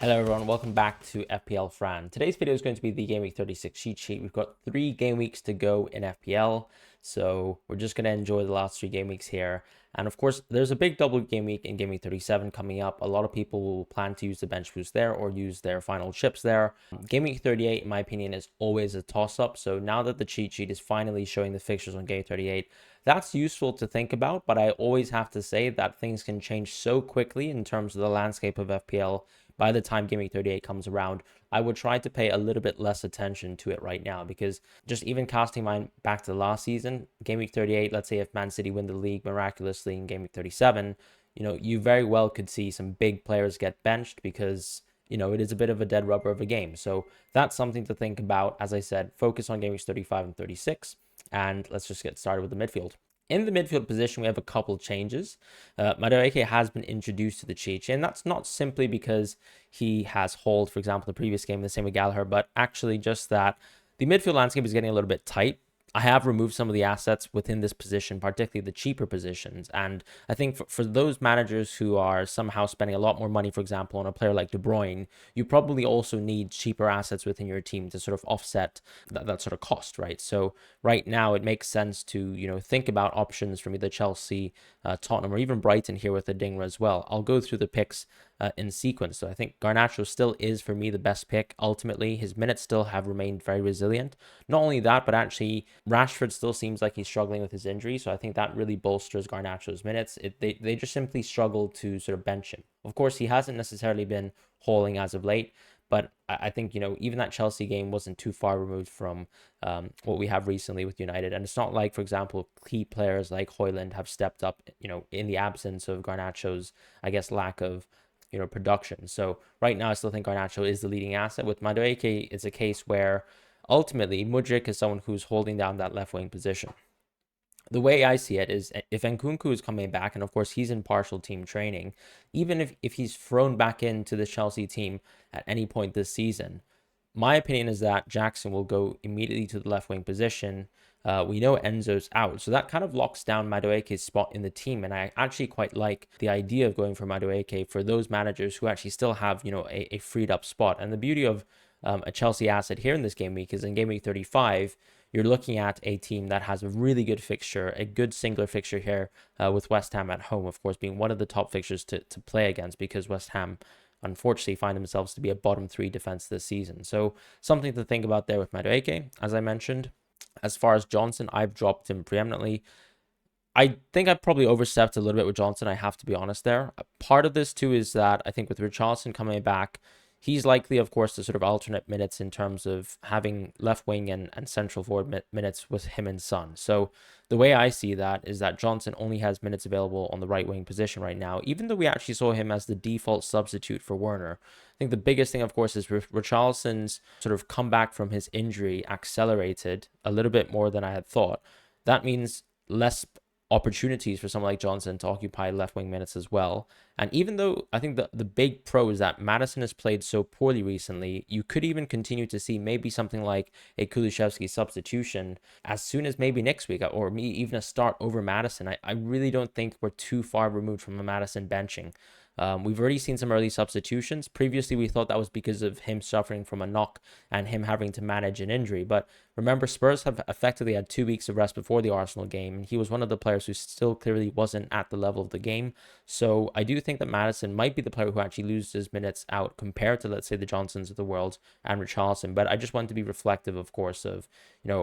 Hello everyone, welcome back to FPL Fran. Today's video is going to be the Game Week 36 cheat sheet. We've got 3 game weeks to go in FPL, so we're just going to enjoy the last 3 game weeks here. And of course, there's a big double game week in Game Week 37 coming up. A lot of people will plan to use the bench boost there or use their final chips there. Game Week 38, in my opinion, is always a toss-up. So now that the cheat sheet is finally showing the fixtures on Game 38, that's useful to think about, but I always have to say that things can change so quickly in terms of the landscape of FPL. By the time Game Week 38 comes around, I would try to pay a little bit less attention to it right now, because just even casting mine back to last season, Game Week 38, let's say if Man City win the league miraculously in Game Week 37, you very well could see some big players get benched because, it is a bit of a dead rubber of a game. So that's something to think about. As I said, focus on Game Weeks 35 and 36, and let's just get started with the midfield. In the midfield position, we have a couple changes. Madueke has been introduced to the cheat sheet, and that's not simply because he has hauled, for example, the previous game, the same with Gallagher, but actually just that the midfield landscape is getting a little bit tight. I have removed some of the assets within this position, particularly the cheaper positions. And I think for those managers who are somehow spending a lot more money, for example, on a player like De Bruyne, you probably also need cheaper assets within your team to sort of offset that sort of cost, right? So right now it makes sense to, think about options from either Chelsea, Tottenham, or even Brighton here with the Dinger as well. I'll go through the picks in sequence. So I think Garnacho still is for me the best pick. Ultimately, his minutes still have remained very resilient. Not only that, but actually Rashford still seems like he's struggling with his injury. So I think that really bolsters Garnacho's minutes. They just simply struggle to sort of bench him. Of course, he hasn't necessarily been hauling as of late, but I think, even that Chelsea game wasn't too far removed from what we have recently with United. And it's not like, for example, key players like Højlund have stepped up, in the absence of Garnacho's, I guess, lack of production. So right now, I still think Garnacho is the leading asset. With Madueke, it's a case where ultimately Mudryk is someone who's holding down that left wing position. The way I see it is, if Nkunku is coming back, and of course he's in partial team training, even if he's thrown back into the Chelsea team at any point this season, my opinion is that Jackson will go immediately to the left wing position. We know Enzo's out, so that kind of locks down Madueke's spot in the team, and I actually quite like the idea of going for Madueke for those managers who actually still have, a freed up spot. And the beauty of a Chelsea asset here in this game week is in game week 35, you're looking at a team that has a really good fixture, a good singular fixture here with West Ham at home, of course, being one of the top fixtures to play against, because West Ham unfortunately find themselves to be a bottom 3 defense this season. So something to think about there with Madueke, as I mentioned. As far as Johnson, I've dropped him preeminently. I think I probably overstepped a little bit with Johnson, I have to be honest there. Part of this too is that I think with Richarlison coming back, he's likely, of course, to sort of alternate minutes in terms of having left wing and central forward minutes with him and Son. So the way I see that is that Johnson only has minutes available on the right wing position right now, even though we actually saw him as the default substitute for Werner. I think the biggest thing, of course, is Richarlison's sort of comeback from his injury accelerated a little bit more than I had thought. That means less opportunities for someone like Johnson to occupy left wing minutes as well. And even though I think the big pro is that Maddison has played so poorly recently, you could even continue to see maybe something like a Kulusevski substitution as soon as maybe next week, or even a start over Maddison. I really don't think we're too far removed from a Maddison benching. We've already seen some early substitutions. Previously, we thought that was because of him suffering from a knock and him having to manage an injury. But remember, Spurs have effectively had 2 weeks of rest before the Arsenal game, and he was one of the players who still clearly wasn't at the level of the game. So I do think that Maddison might be the player who actually loses minutes out compared to, let's say, the Johnsons of the world and Richarlison. But I just want to be reflective, of course, of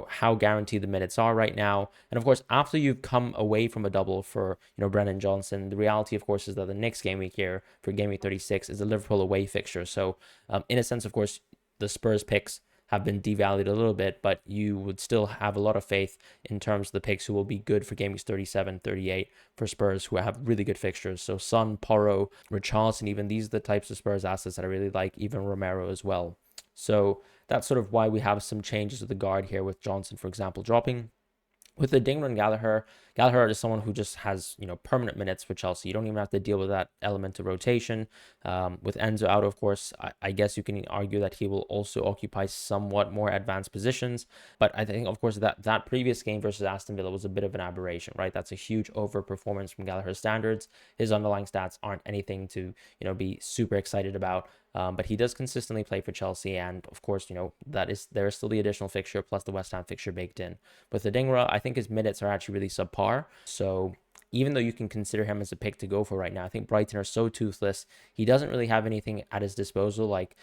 how guaranteed the minutes are right now. And of course, after you've come away from a double for Brennan Johnson, the reality, of course, is that the next game week here for game week 36 is a Liverpool away fixture. So in a sense, of course, the Spurs picks have been devalued a little bit, but you would still have a lot of faith in terms of the picks who will be good for game weeks 37, 38 for Spurs, who have really good fixtures. So Son, Porro, Richarlison, even these are the types of Spurs assets that I really like, even Romero as well. So that's sort of why we have some changes to the guard here with Johnson, for example, dropping. With the Dinger and Gallagher, Gallagher is someone who just has, permanent minutes for Chelsea. You don't even have to deal with that element of rotation. With Enzo out, of course, I guess you can argue that he will also occupy somewhat more advanced positions. But I think, of course, that previous game versus Aston Villa was a bit of an aberration, right? That's a huge overperformance from Gallagher's standards. His underlying stats aren't anything to, be super excited about. But he does consistently play for Chelsea, and of course, there is still the additional fixture plus the West Ham fixture baked in. With Adingra, I think his minutes are actually really subpar. So even though you can consider him as a pick to go for right now, I think Brighton are so toothless. He doesn't really have anything at his disposal, like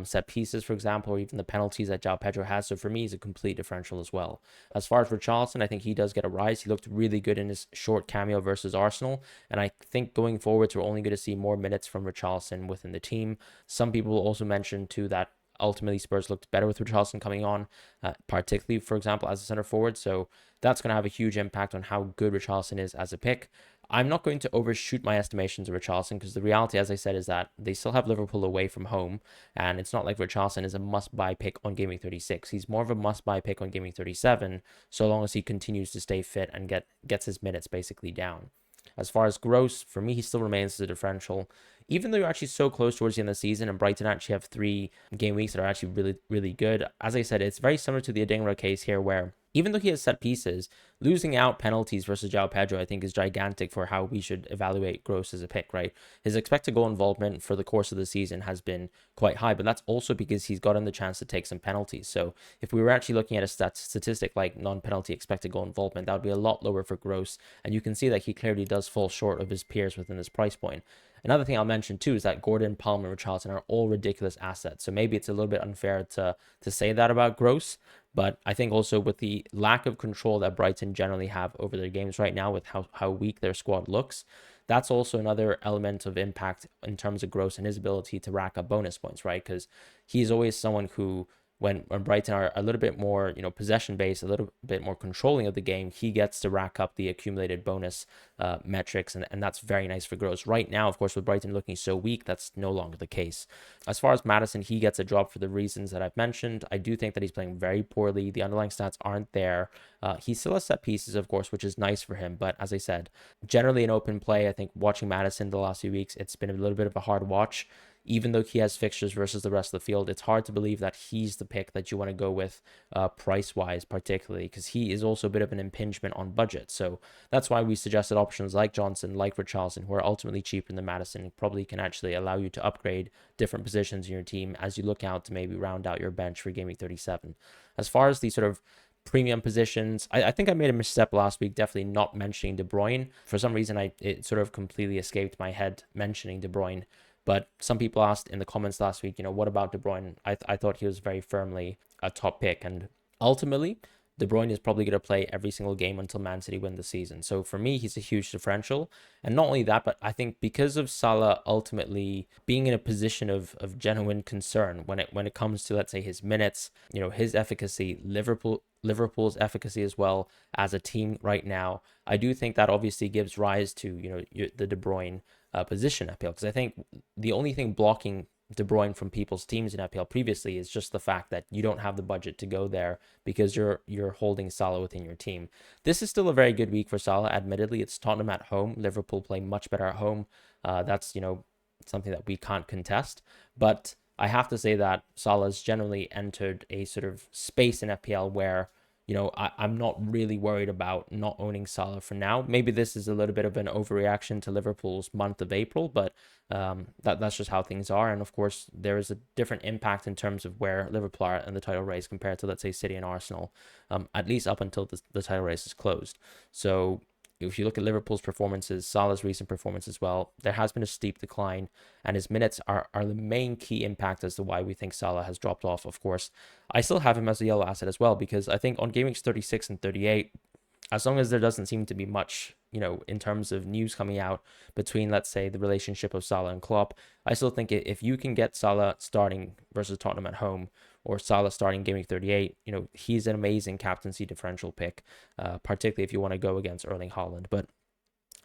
set pieces, for example, or even the penalties that João Pedro has. So for me, he's a complete differential as well. As far as Richarlison, I think he does get a rise. He looked really good in his short cameo versus Arsenal. And I think going forwards, we're only going to see more minutes from Richarlison within the team. Some people also mentioned too that ultimately Spurs looked better with Richarlison coming on, particularly, for example, as a center forward. So that's going to have a huge impact on how good Richarlison is as a pick. I'm not going to overshoot my estimations of Richarlison because the reality, as I said, is that they still have Liverpool away from home, and it's not like Richarlison is a must-buy pick on Gaming 36. He's more of a must-buy pick on Gaming 37, so long as he continues to stay fit and gets his minutes basically down. As far as gross, for me, he still remains as a differential. Even though you're actually so close towards the end of the season, and Brighton actually have 3 game weeks that are actually really, really good. As I said, it's very similar to the Adingra case here, where even though he has set pieces, losing out penalties versus João Pedro, I think, is gigantic for how we should evaluate Gross as a pick, right? His expected goal involvement for the course of the season has been quite high, but that's also because he's gotten the chance to take some penalties. So if we were actually looking at a statistic like non-penalty expected goal involvement, that would be a lot lower for Gross. And you can see that he clearly does fall short of his peers within this price point. Another thing I'll mention too is that Gordon, Palmer, and Richarlison are all ridiculous assets. So maybe it's a little bit unfair to say that about Gross. But I think also with the lack of control that Brighton generally have over their games right now, with how weak their squad looks, that's also another element of impact in terms of Gross and his ability to rack up bonus points, right? Because he's always someone who, when Brighton are a little bit more, possession based, a little bit more controlling of the game, he gets to rack up the accumulated bonus metrics, and that's very nice for Gross. Right now, of course, with Brighton looking so weak, that's no longer the case. As far as Maddison, he gets a drop for the reasons that I've mentioned. I do think that he's playing very poorly. The underlying stats aren't there. He still has set pieces, of course, which is nice for him. But as I said, generally in open play, I think watching Maddison the last few weeks, it's been a little bit of a hard watch. Even though he has fixtures versus the rest of the field, it's hard to believe that he's the pick that you want to go with price-wise, particularly, because he is also a bit of an impingement on budget. So that's why we suggested options like Johnson, like Richarlison, who are ultimately cheaper than Maddison, probably can actually allow you to upgrade different positions in your team as you look out to maybe round out your bench for Game Week 37. As far as the sort of premium positions, I think I made a misstep last week, definitely not mentioning De Bruyne. For some reason, it sort of completely escaped my head mentioning De Bruyne. But some people asked in the comments last week, what about De Bruyne? I thought he was very firmly a top pick. And ultimately, De Bruyne is probably going to play every single game until Man City win the season. So for me, he's a huge differential. And not only that, but I think because of Salah ultimately being in a position of genuine concern when it comes to, let's say, his minutes, his efficacy, Liverpool's efficacy as well as a team right now, I do think that obviously gives rise to, the De Bruyne position FPL, because I think the only thing blocking De Bruyne from people's teams in FPL previously is just the fact that you don't have the budget to go there because you're holding Salah within your team. This is still a very good week for Salah. Admittedly, it's Tottenham at home. Liverpool play much better at home. That's something that we can't contest. But I have to say that Salah's generally entered a sort of space in FPL where I'm not really worried about not owning Salah for now. Maybe this is a little bit of an overreaction to Liverpool's month of April, but that's just how things are. And of course, there is a different impact in terms of where Liverpool are in the title race compared to, let's say, City and Arsenal, at least up until the title race is closed. So if you look at Liverpool's performances, Salah's recent performance as well, there has been a steep decline, and his minutes are the main key impact as to why we think Salah has dropped off. Of course, I still have him as a yellow asset as well, because I think on game weeks 36 and 38, as long as there doesn't seem to be much, in terms of news coming out between, let's say, the relationship of Salah and Klopp, I still think if you can get Salah starting versus Tottenham at home, or Salah starting game week 38, he's an amazing captaincy differential pick, particularly if you want to go against Erling Haaland. But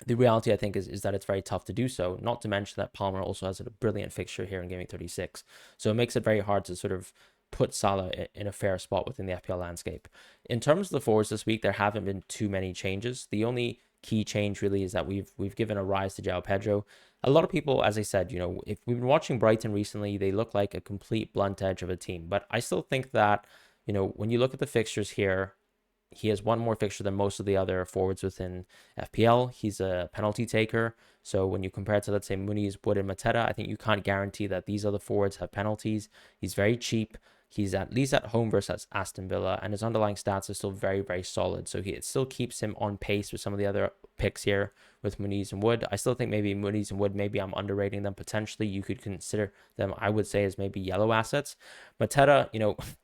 the reality, I think, is that it's very tough to do so, not to mention that Palmer also has a brilliant fixture here in game week 36. So it makes it very hard to sort of put Salah in a fair spot within the FPL landscape. In terms of the forwards this week, there haven't been too many changes. The only key change really is that we've given a rise to João Pedro. A lot of people, as I said, if we've been watching Brighton recently, they look like a complete blunt edge of a team. But I still think that, when you look at the fixtures here, he has one more fixture than most of the other forwards within FPL. He's a penalty taker. So when you compare it to, let's say, Muniz, Wood, and Mateta, I think you can't guarantee that these other forwards have penalties. He's very cheap. He's at least at home versus Aston Villa, and his underlying stats are still very, very solid. So it still keeps him on pace with some of the other picks here with Muniz and Wood. I still think maybe Muniz and Wood, maybe I'm underrating them potentially. You could consider them, I would say, as maybe yellow assets. Mateta,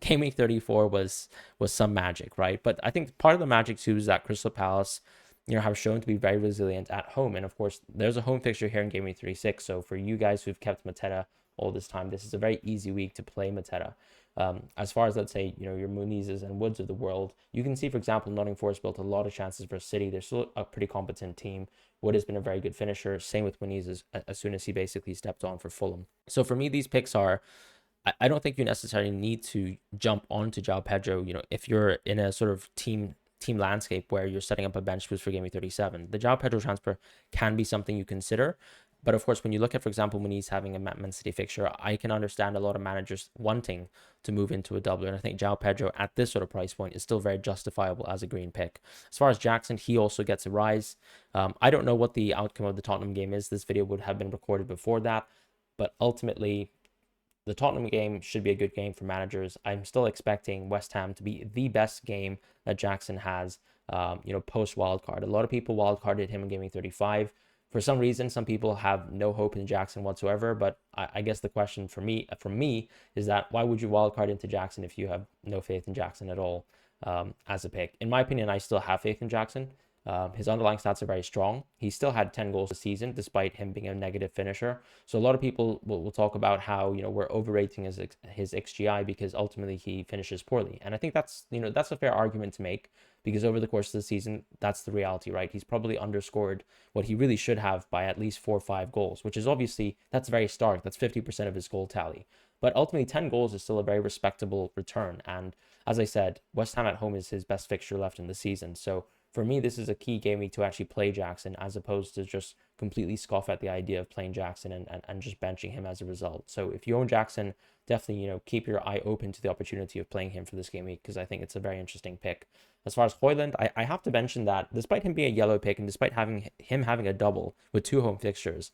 game week 34 was some magic, right? But I think part of the magic too is that Crystal Palace, have shown to be very resilient at home. And of course, there's a home fixture here in game week 36. So for you guys who've kept Mateta all this time, this is a very easy week to play Mateta. As far as, let's say, your Munizes and Woods of the world, you can see, for example, Nottingham Forest built a lot of chances for City. They're still a pretty competent team. Wood has been a very good finisher. Same with Muniz as soon as he basically stepped on for Fulham. So for me, these picks are, I don't think you necessarily need to jump onto João Pedro. If you're in a sort of team landscape where you're setting up a bench boost for game week 37, the João Pedro transfer can be something you consider. But of course, when you look at, for example, Muniz having a Man City fixture, I can understand a lot of managers wanting to move into a doubler. And I think João Pedro at this sort of price point is still very justifiable as a green pick. As far as Jackson, he also gets a rise. I don't know what the outcome of the Tottenham game is. This video would have been recorded before that. But ultimately, the Tottenham game should be a good game for managers. I'm still expecting West Ham to be the best game that Jackson has, post wildcard. A lot of people wildcarded him in game week 35. For some reason, some people have no hope in Jackson whatsoever. But I guess the question for me is that why would you wildcard into Jackson if you have no faith in Jackson at all as a pick? In my opinion, I still have faith in Jackson. His underlying stats are very strong. He still had 10 goals this season, despite him being a negative finisher. So a lot of people will talk about how, we're overrating his XGI because ultimately he finishes poorly. And I think that's a fair argument to make, because over the course of the season, that's the reality, right? He's probably underscored what he really should have by at least 4 or 5 goals, which is obviously, that's very stark. That's 50% of his goal tally. But ultimately, 10 goals is still a very respectable return. And as I said, West Ham at home is his best fixture left in the season. So for me, this is a key game week to actually play Jackson, as opposed to just completely scoff at the idea of playing Jackson and just benching him as a result. So if you own Jackson, definitely, keep your eye open to the opportunity of playing him for this game week, because I think it's a very interesting pick. As far as Højlund, I have to mention that despite him being a yellow pick and despite having a double with 2 home fixtures,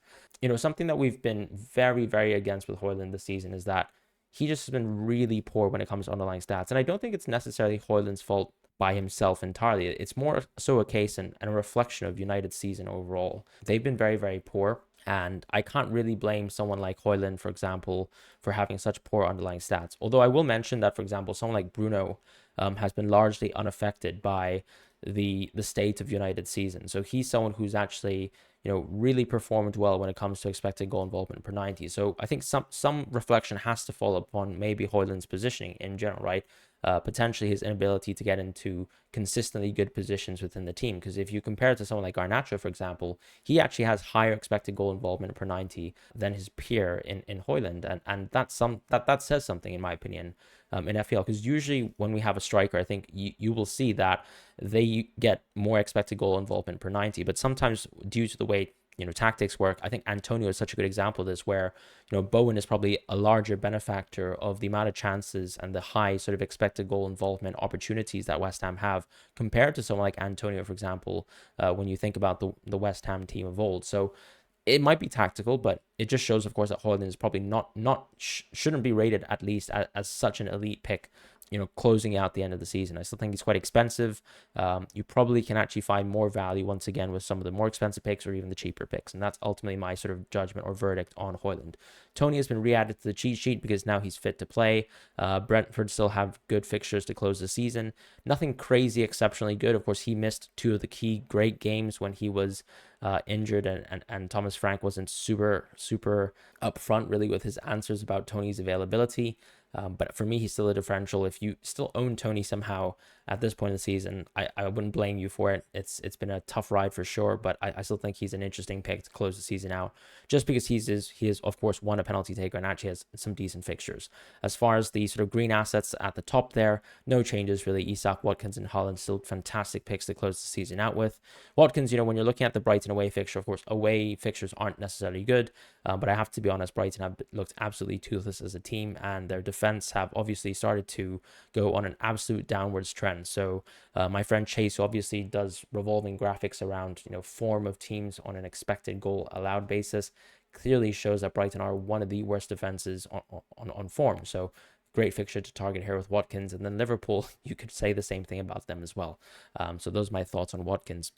something that we've been very, very against with Højlund this season is that he just has been really poor when it comes to underlying stats. And I don't think it's necessarily Højlund's fault by himself entirely. It's more so a case and a reflection of United's season overall. They've been very, very poor. And I can't really blame someone like Højlund, for example, for having such poor underlying stats. Although I will mention that, for example, someone like Bruno has been largely unaffected by the state of United's season. So he's someone who's actually, really performed well when it comes to expected goal involvement per 90. So I think some reflection has to fall upon maybe Højlund's positioning in general, right? Potentially his inability to get into consistently good positions within the team. Because if you compare it to someone like Garnacho, for example, he actually has higher expected goal involvement per 90 than his peer in Højlund. And that says something, in my opinion, in FPL. Because usually when we have a striker, I think you will see that they get more expected goal involvement per 90. But sometimes due to the way tactics work, I think Antonio is such a good example of this, where Bowen is probably a larger benefactor of the amount of chances and the high sort of expected goal involvement opportunities that West Ham have compared to someone like Antonio, for example, when you think about the West Ham team of old. So it might be tactical, but it just shows, of course, that Højlund is probably shouldn't be rated at least as such an elite pick, closing out the end of the season. I still think he's quite expensive. You probably can actually find more value once again with some of the more expensive picks or even the cheaper picks. And that's ultimately my sort of judgment or verdict on Højlund. Tony has been re-added to the cheat sheet because now he's fit to play. Brentford still have good fixtures to close the season. Nothing crazy exceptionally good. Of course, he missed 2 of the key great games when he was injured, and Thomas Frank wasn't super upfront really with his answers about Tony's availability. But for me, he's still a differential. If you still own Tony somehow at this point in the season, I wouldn't blame you for it. It's been a tough ride for sure, but I still think he's an interesting pick to close the season out, just because he is of course won a penalty taker and actually has some decent fixtures. As far as the sort of green assets at the top there, no changes really. Isak, Watkins, and Holland still fantastic picks to close the season out with. Watkins, when you're looking at the Brighton away fixture, of course, away fixtures aren't necessarily good, but I have to be honest, Brighton have looked absolutely toothless as a team, and their defense have obviously started to go on an absolute downwards trend. So my friend Chase, who obviously does revolving graphics around form of teams on an expected goal allowed basis, clearly shows that Brighton are one of the worst defenses on form. So great fixture to target here with Watkins. And then Liverpool, you could say the same thing about them as well. So those are my thoughts on Watkins.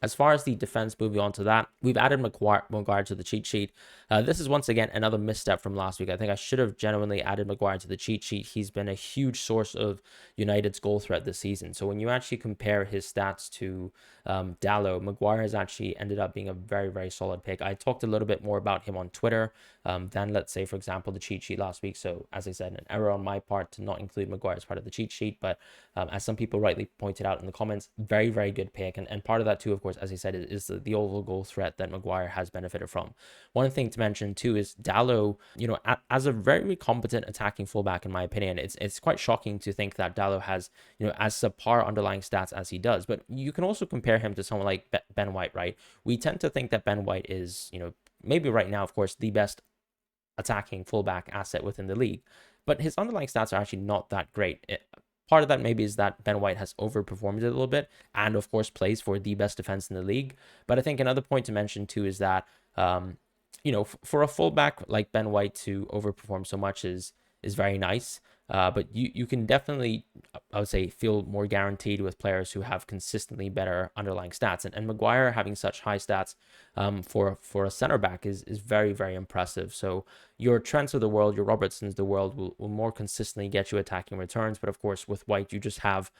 As far as the defense, moving on to that, we've added Maguire to the cheat sheet. This is once again another misstep from last week. I think I should have genuinely added Maguire to the cheat sheet. He's been a huge source of United's goal threat this season. So when you actually compare his stats to Dalot, Maguire has actually ended up being a very, very solid pick. I talked a little bit more about him on Twitter than, let's say, for example, the cheat sheet last week. So as I said, an error on my part to not include Maguire as part of the cheat sheet. But as some people rightly pointed out in the comments, very, very good pick. And part of that too, of course, as I said, is the overall goal threat that Maguire has benefited from. One thing to mention too is Dalot, as a very competent attacking fullback, in my opinion, it's quite shocking to think that Dalot has, as subpar underlying stats as he does. But you can also compare him to someone like Ben White, right? We tend to think that Ben White is, maybe right now, of course, the best attacking fullback asset within the league, but his underlying stats are actually not that great. Part of that maybe is that Ben White has overperformed it a little bit, and of course plays for the best defense in the league. But I think another point to mention too is that for a fullback like Ben White to overperform so much is very nice. But you can definitely, I would say, feel more guaranteed with players who have consistently better underlying stats. And Maguire having such high stats for a center back is very, very impressive. So your Trents of the world, your Robertsons of the world will more consistently get you attacking returns. But of course, with White, you just have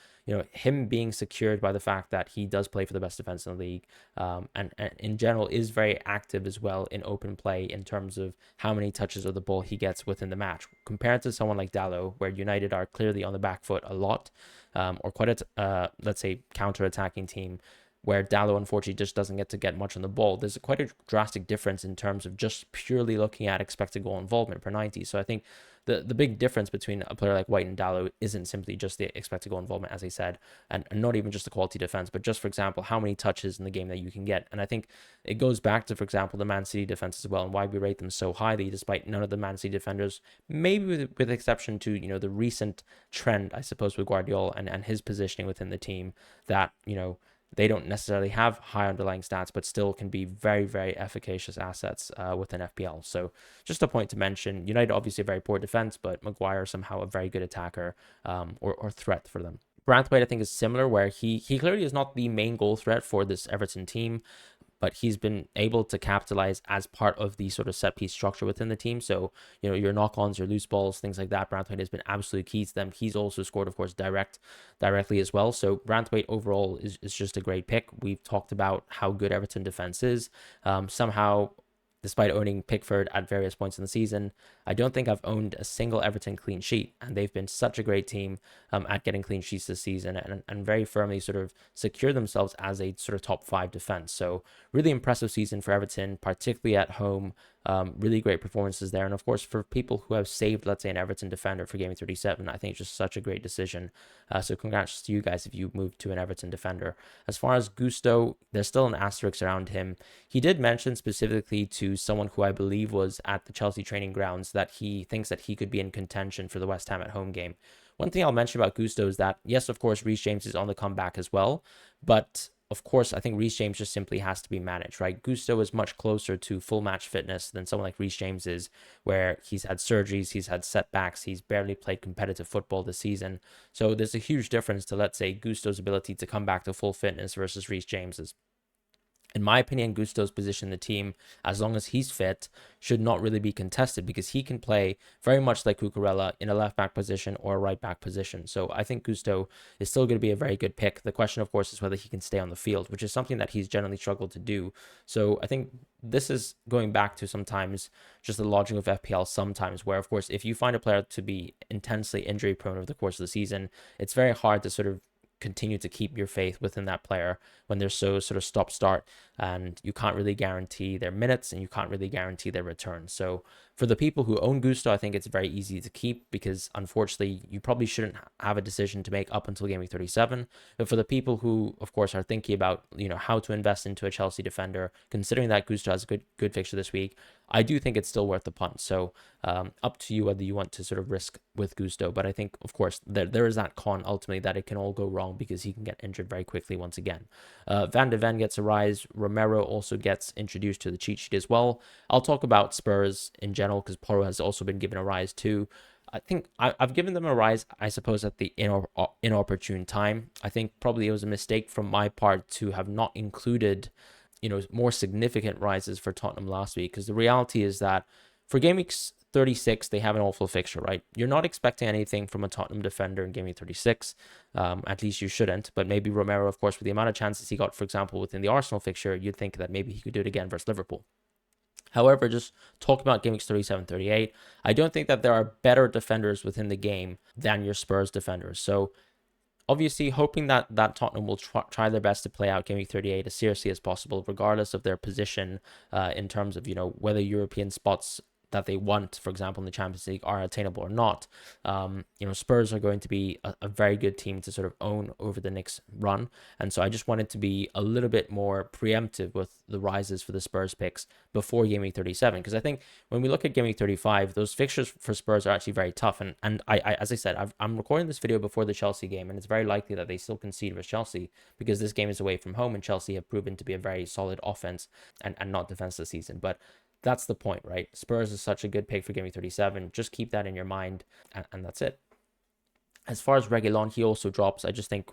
him being secured by the fact that he does play for the best defense in the league, and in general is very active as well in open play in terms of how many touches of the ball he gets within the match, compared to someone like Dalot, where United are clearly on the back foot a lot, or quite a let's say counter-attacking team, where Dalot unfortunately just doesn't get much on the ball. There's quite a drastic difference in terms of just purely looking at expected goal involvement per 90. So I think the big difference between a player like White and Dalot isn't simply just the expected goal involvement, as I said, and not even just the quality defense, but just, for example, how many touches in the game that you can get. And I think it goes back to, for example, the Man City defense as well, and why we rate them so highly, despite none of the Man City defenders, maybe with exception to, the recent trend, I suppose, with Guardiola and his positioning within the team, that, they don't necessarily have high underlying stats, but still can be very, very efficacious assets within FPL. So just a point to mention, United obviously a very poor defense, but Maguire somehow a very good attacker or threat for them. Branthwaite, I think, is similar, where he clearly is not the main goal threat for this Everton team, but he's been able to capitalize as part of the sort of set piece structure within the team. So, your knock-ons, your loose balls, things like that, Branthwaite has been absolutely key to them. He's also scored, of course, directly as well. So Branthwaite overall is just a great pick. We've talked about how good Everton defense is. Somehow, despite owning Pickford at various points in the season, I don't think I've owned a single Everton clean sheet, and they've been such a great team at getting clean sheets this season, and very firmly sort of secure themselves as a sort of top 5 defense. So really impressive season for Everton, particularly at home. Really great performances there. And of course, for people who have saved, let's say, an Everton defender for Gaming 37, I think it's just such a great decision. So congrats to you guys if you moved to an Everton defender. As far as Gusto, there's still an asterisk around him. He did mention specifically to someone who I believe was at the Chelsea training grounds that he thinks that he could be in contention for the West Ham at home game. One thing I'll mention about Gusto is that, yes, of course, Reece James is on the comeback as well, but of course, I think Reece James just simply has to be managed, right? Gusto is much closer to full match fitness than someone like Reece James is, where he's had surgeries, he's had setbacks, he's barely played competitive football this season. So there's a huge difference to, let's say, Gusto's ability to come back to full fitness versus Reece James's. In my opinion, Gusto's position in the team, as long as he's fit, should not really be contested because he can play very much like Cucurella in a left back position or a right back position. So I think Gusto is still going to be a very good pick. The question, of course, is whether he can stay on the field, which is something that he's generally struggled to do. So I think this is going back to sometimes just the logic of FPL sometimes, where, of course, if you find a player to be intensely injury prone over the course of the season, it's very hard to sort of continue to keep your faith within that player when they're so sort of stop start, and you can't really guarantee their minutes and you can't really guarantee their return. So for the people who own Gusto, I think it's very easy to keep because unfortunately you probably shouldn't have a decision to make up until game week 37. But for the people who, of course, are thinking about, how to invest into a Chelsea defender, considering that Gusto has a good fixture this week, I do think it's still worth the punt. So up to you whether you want to sort of risk with Gusto. But I think, of course, there is that con ultimately that it can all go wrong because he can get injured very quickly once again. Van de Ven gets a rise. Romero also gets introduced to the cheat sheet as well. I'll talk about Spurs in general because Porro has also been given a rise too. I think I've given them a rise, I suppose, at the inopportune time. I think probably it was a mistake from my part to have not included, more significant rises for Tottenham last week, because the reality is that for game week 36, they have an awful fixture, right? You're not expecting anything from a Tottenham defender in game week 36. At least you shouldn't. But maybe Romero, of course, with the amount of chances he got, for example, within the Arsenal fixture, you'd think that maybe he could do it again versus Liverpool. However, just talking about game weeks 37, 38, I don't think that there are better defenders within the game than your Spurs defenders. So obviously hoping that Tottenham will try their best to play out game week 38 as seriously as possible, regardless of their position in terms of, whether European spots that they want, for example, in the Champions League are attainable or not. Spurs are going to be a very good team to sort of own over the next run. And so I just wanted to be a little bit more preemptive with the rises for the Spurs picks before game week 37. Because I think when we look at game week 35, those fixtures for Spurs are actually very tough. And I as I said, I'm recording this video before the Chelsea game, and it's very likely that they still concede with Chelsea because this game is away from home and Chelsea have proven to be a very solid offense and not defense this season. But that's the point, right? Spurs is such a good pick for game week 37. Just keep that in your mind, and that's it. As far as Reguilon, he also drops. I just think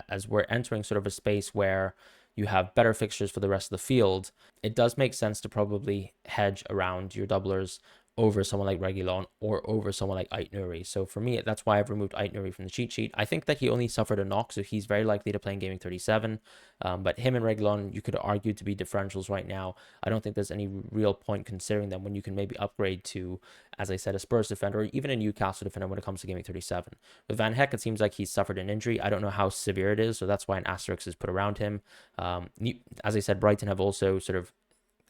as we're entering sort of a space where you have better fixtures for the rest of the field, it does make sense to probably hedge around your doublers over someone like Reguilon or over someone like Ait-Nouri. So for me, that's why I've removed Ait-Nouri from the cheat sheet. I think that he only suffered a knock, so he's very likely to play in gaming 37. But him and Reguilon, you could argue to be differentials right now. I don't think there's any real point considering them when you can maybe upgrade to, as I said, a Spurs defender or even a Newcastle defender when it comes to gaming 37. With Van Heck, it seems like he's suffered an injury. I don't know how severe it is, so that's why an asterisk is put around him. As I said, Brighton have also sort of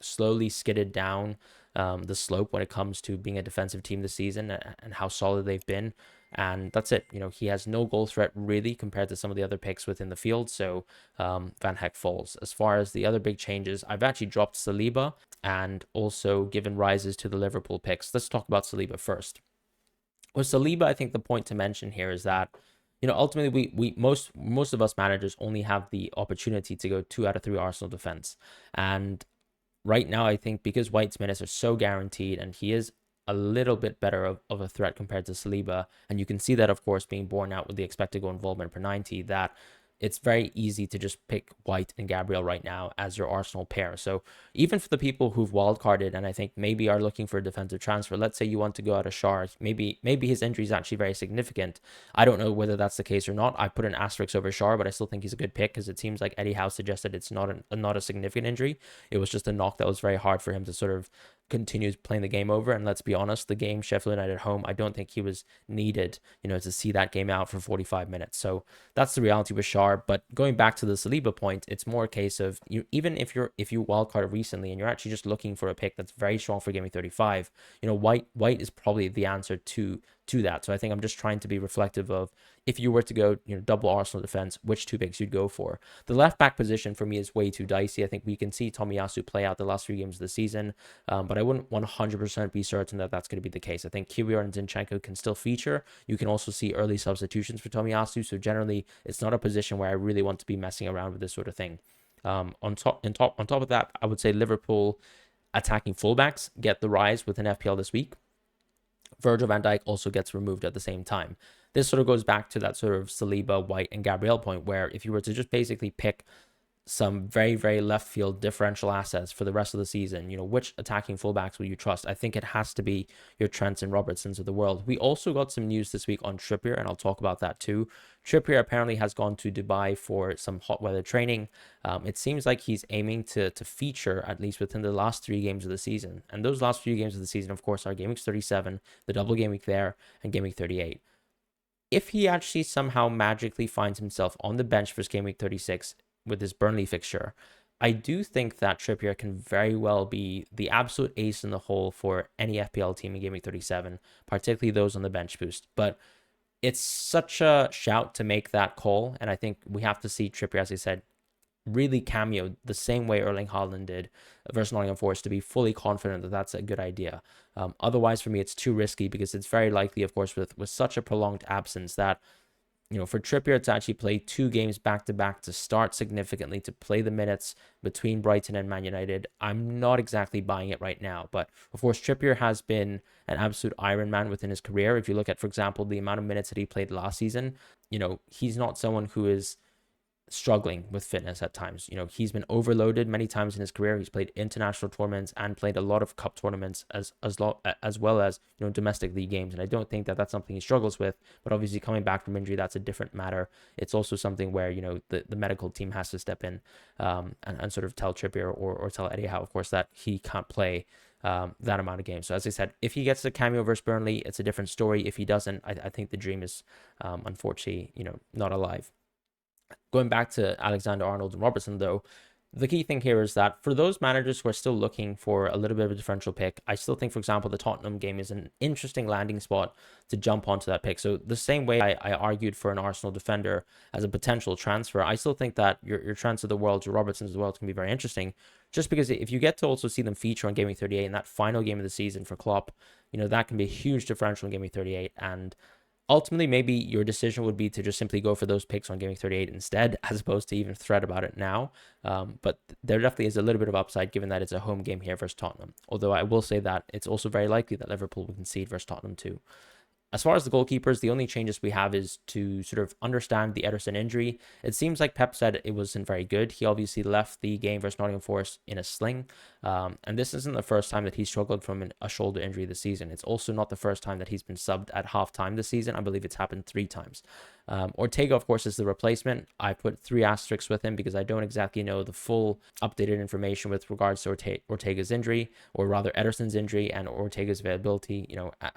slowly skidded down the slope when it comes to being a defensive team this season and how solid they've been. And that's it. He has no goal threat really compared to some of the other picks within the field. So Van Heck falls. As far as the other big changes, I've actually dropped Saliba and also given rises to the Liverpool picks. Let's talk about Saliba first. With Saliba, I think the point to mention here is that ultimately we most of us managers only have the opportunity to go 2 out of 3 Arsenal defense. And right now, I think because White's minutes are so guaranteed and he is a little bit better of a threat compared to Saliba, and you can see that, of course, being borne out with the expected goal involvement per 90, that it's very easy to just pick White and Gabriel right now as your Arsenal pair. So even for the people who've wildcarded and I think maybe are looking for a defensive transfer, let's say you want to go out of Shar, maybe his injury is actually very significant. I don't know whether that's the case or not. I put an asterisk over Shar, but I still think he's a good pick because it seems like Eddie Howe suggested it's not a significant injury. It was just a knock that was very hard for him to sort of continue playing the game over. And let's be honest, the game Sheffield United at home, I don't think he was needed, to see that game out for 45 minutes. So that's the reality with Shar. But going back to the Saliba point, it's more a case of even if you wildcarded recently and you're actually just looking for a pick that's very strong for game 35, White is probably the answer to that. So I think I'm just trying to be reflective of if you were to go, double Arsenal defense, which 2 picks you'd go for. The left back position for me is way too dicey. I think we can see Tomiyasu play out the last 3 games of the season, but I wouldn't 100% be certain that that's going to be the case. I think Kiwior and Zinchenko can still feature. You can also see early substitutions for Tomiyasu. So generally, it's not a position where I really want to be messing around with this sort of thing. On top of that, I would say Liverpool attacking fullbacks get the rise within FPL this week. Virgil van Dijk also gets removed at the same time. This sort of goes back to that sort of Saliba, White, and Gabriel point where if you were to just basically pick some very, very left field differential assets for the rest of the season, which attacking fullbacks will you trust? I think it has to be your Trents and Robertsons of the world. We also got some news this week on Trippier, and I'll talk about that too. Trippier apparently has gone to Dubai for some hot weather training. It seems like he's aiming to feature at least within the last 3 games of the season. And those last few games of the season, of course, are Game Week 37, the double game week there, and Game Week 38. If he actually somehow magically finds himself on the bench for Game Week 36, with his Burnley fixture, I do think that Trippier can very well be the absolute ace in the hole for any FPL team in Game Week 37, particularly those on the bench boost. But it's such a shout to make that call, and I think we have to see Trippier, as I said, really cameo the same way Erling Haaland did versus Nottingham Forest to be fully confident that that's a good idea. Otherwise, for me, it's too risky because it's very likely, of course, with such a prolonged absence that for Trippier to actually play 2 games back to back, to start significantly, to play the minutes between Brighton and Man United, I'm not exactly buying it right now. But of course, Trippier has been an absolute Iron Man within his career. If you look at, for example, the amount of minutes that he played last season, he's not someone who is struggling with fitness at times. He's been overloaded many times in his career. He's played international tournaments and played a lot of cup tournaments as well as domestic league games. And I don't think that that's something he struggles with. But obviously, coming back from injury, that's a different matter. It's also something where the medical team has to step in and sort of tell Trippier or tell Eddie Howe, of course, that he can't play that amount of games. So as I said, if he gets the cameo versus Burnley, it's a different story. If he doesn't, I think the dream is unfortunately not alive. Going back to Alexander-Arnold and Robertson, though, the key thing here is that for those managers who are still looking for a little bit of a differential pick, I still think, for example, the Tottenham game is an interesting landing spot to jump onto that pick. So the same way I argued for an Arsenal defender as a potential transfer, I still think that your Trents of the world, your Robertsons of the world can be very interesting, just because if you get to also see them feature on Game Week 38 in that final game of the season for Klopp, that can be a huge differential in Game Week 38. And ultimately, maybe your decision would be to just simply go for those picks on Game Week 38 instead, as opposed to even fret about it now. But there definitely is a little bit of upside given that it's a home game here versus Tottenham. Although I will say that it's also very likely that Liverpool will concede versus Tottenham too. As far as the goalkeepers, the only changes we have is to sort of understand the Ederson injury. It seems like Pep said it wasn't very good. He obviously left the game versus Nottingham Forest in a sling. And this isn't the first time that he struggled from a shoulder injury this season. It's also not the first time that he's been subbed at halftime this season. I believe it's happened 3 times. Ortega, of course, is the replacement. I put 3 asterisks with him because I don't exactly know the full updated information with regards to Ortega's injury, or rather Ederson's injury and Ortega's availability,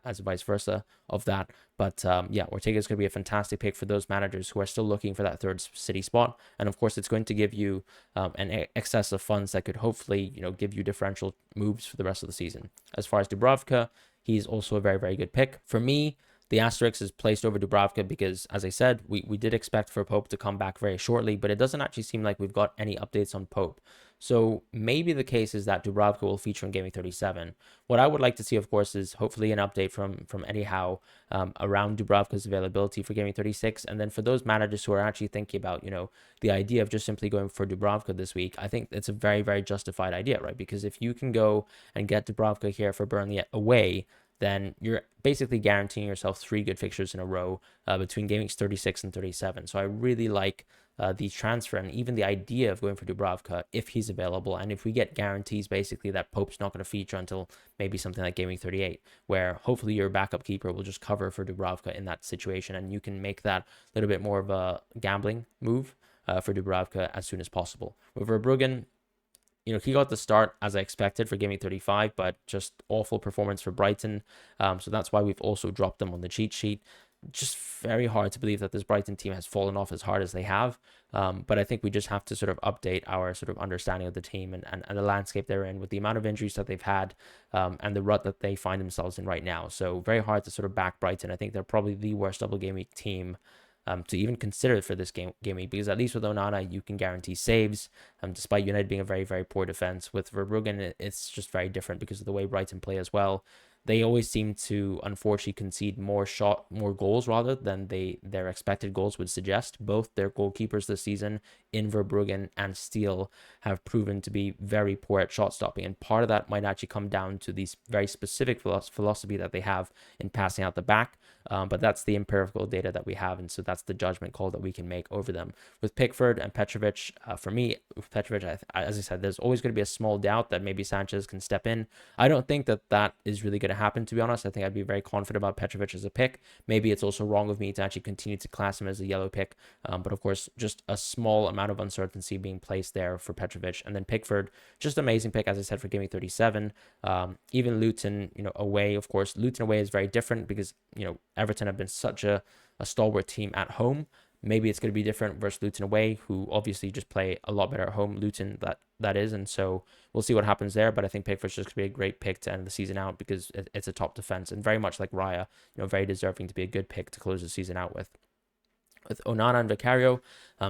as vice versa of that. But yeah, Ortega is going to be a fantastic pick for those managers who are still looking for that third city spot. And of course, it's going to give you an excess of funds that could hopefully, give you differential moves for the rest of the season. As far as Dubravka, he's also a very, very good pick. For me, the asterisk is placed over Dubravka because, as I said, we did expect for Pope to come back very shortly, but it doesn't actually seem like we've got any updates on Pope. So maybe the case is that Dubravka will feature in Game Week 37. What I would like to see, of course, is hopefully an update from Eddie Howe around Dubravka's availability for Game Week 36. And then for those managers who are actually thinking about, the idea of just simply going for Dubravka this week, I think it's a very, very justified idea, right? Because if you can go and get Dubravka here for Burnley away, then you're basically guaranteeing yourself 3 good fixtures in a row between Game Weeks 36 and 37. So I really like the transfer and even the idea of going for Dubravka if he's available, and if we get guarantees basically that Pope's not going to feature until maybe something like Game Week 38, where hopefully your backup keeper will just cover for Dubravka in that situation, and you can make that a little bit more of a gambling move for Dubravka as soon as possible. With Verbruggen, he got the start as I expected for Game Week 35, but just awful performance for Brighton. So that's why we've also dropped them on the cheat sheet. Just very hard to believe that this Brighton team has fallen off as hard as they have. But I think we just have to sort of update our sort of understanding of the team and the landscape they're in with the amount of injuries that they've had and the rut that they find themselves in right now. So very hard to sort of back Brighton. I think they're probably the worst double game week team to even consider for this game week, because at least with Onana you can guarantee saves, despite United being a very, very poor defense. With Verbruggen, it's just very different because of the way Brighton play as well. they always seem to unfortunately concede more goals rather than their expected goals would suggest. Both their goalkeepers this season in Verbruggen and Steele have proven to be very poor at shot stopping, and part of that might actually come down to these very specific philosophy that they have in passing out the back. But that's the empirical data that we have, and so that's the judgment call that we can make over them. With Pickford and Petrovic, for me, with Petrovic, as I said, there's always going to be a small doubt that maybe Sanchez can step in. I don't think that is really going to happen, to be honest. I think I'd be very confident about Petrovic as a pick. Maybe it's also wrong of me to actually continue to class him as a yellow pick, but of course, just a small amount of uncertainty being placed there for Petrovic. And then Pickford, just amazing pick, as I said, for Game Week 37. Even Luton, away, of course, Luton away is very different because, Everton have been such a stalwart team at home. Maybe it's going to be different versus Luton away, who obviously just play a lot better at home. Luton, that is, and so we'll see what happens there. But I think Pickford's just going to be a great pick to end the season out because it's a top defense, and very much like Raya, very deserving to be a good pick to close the season out with. With Onana and Vicario,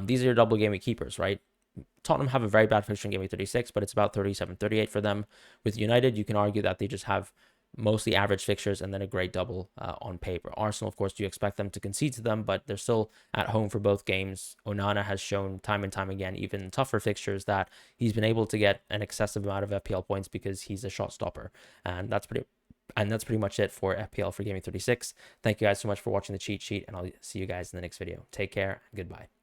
these are your double game week keepers, right? Tottenham have a very bad fixture in Game Week 36, but it's about 37-38 for them. With United, you can argue that they just have mostly average fixtures and then a great double on paper. Arsenal, of course, do you expect them to concede to them, but they're still at home for both games. Onana has shown time and time again, even tougher fixtures, that he's been able to get an excessive amount of FPL points because he's a shot stopper, and that's pretty much it for FPL for Game Week 36. Thank you guys so much for watching the cheat sheet, and I'll see you guys in the next video. Take care. Goodbye.